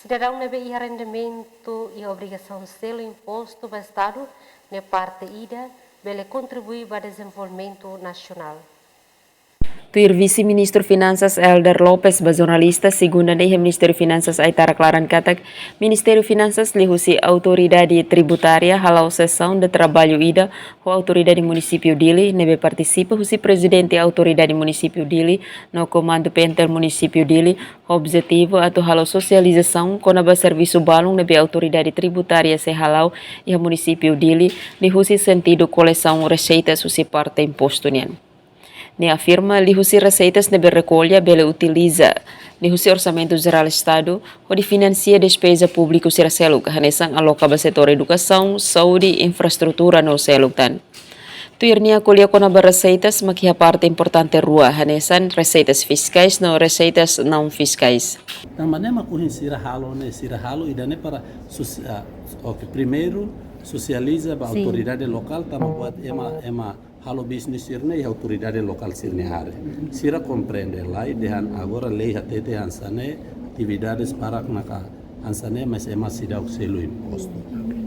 Cidadão deve ir rendimento e obrigação selo imposto para o Estado, na parte ida, ele contribui para o desenvolvimento nacional. Tuir Vice-Ministro Finanças Elder Lopes ba jornalista segunda dei Ministério Finanças Aitara Claran katak Ministério Finanças lihusi autoridade tributária halau sessão de trabalho ida ho autoridade município Dili nebe participa husi presidente autoridade município Dili no comando penter município Dili objetivo atau halau socialização konaba serviço balung nebe autoridade tributária se halau e município Dili lihusi sentido coleção receitas husi parte imposto nian. Ni afirma lihusi receitas nebe recolha bele utiliza lihusi orçamento geral Estado o de financia despesa pública sira seluk hanesang aloca ba setor educação, saúde e infraestrutura no seluk tan. Tuirnia colher com a receitas maquia parte importante rua hanesan receitas fiscais no receitas não fiscais. Na maneira que sira halo idane para primeiro socializa a autoridade local tamo buat ema halo business sirne e autoridade local sirne hare. Sira compreende lá e dehan agora lei hatete ansane atividades para naka ansane mas ema sida o selo imposto.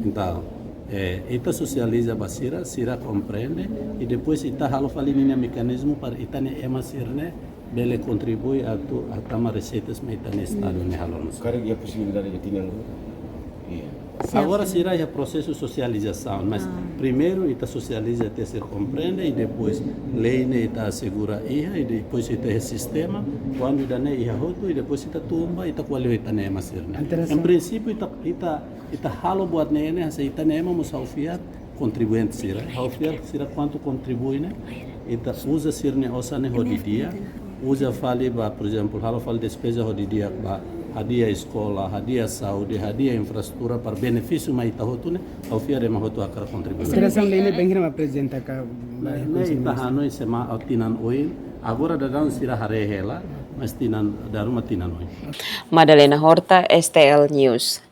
Então, ita socializa basira, sira compreende e depois ita halo falinha mecanismo para itane ema sirne bele contribui a tama receitas me itane estado ne halo. Cara que a possibilidade de tinha agora será o processo de socialização, mas primeiro está socializa até se compreende e depois lei está assegura e depois está o sistema quando está ne ia roto e depois está tumba e está qualifica ne masirne. Em princípio está halo buat ne se está ne mas aufiar contribuinte será quanto contribui ne está usa sirne osane hodidia usa fale ba por exemplo halo fale despesa hodidia ba hadia escola, hadia saúde, hadia infraestrutura para benefício mais tahotune, ao fiare mahoto akar contribuição. Federação Lene Bengra apresenta cá. Itahano sema tinan oil, agora dadang sira harehela, mas tinan daruma tinan oil. Madalena Horta, STL News.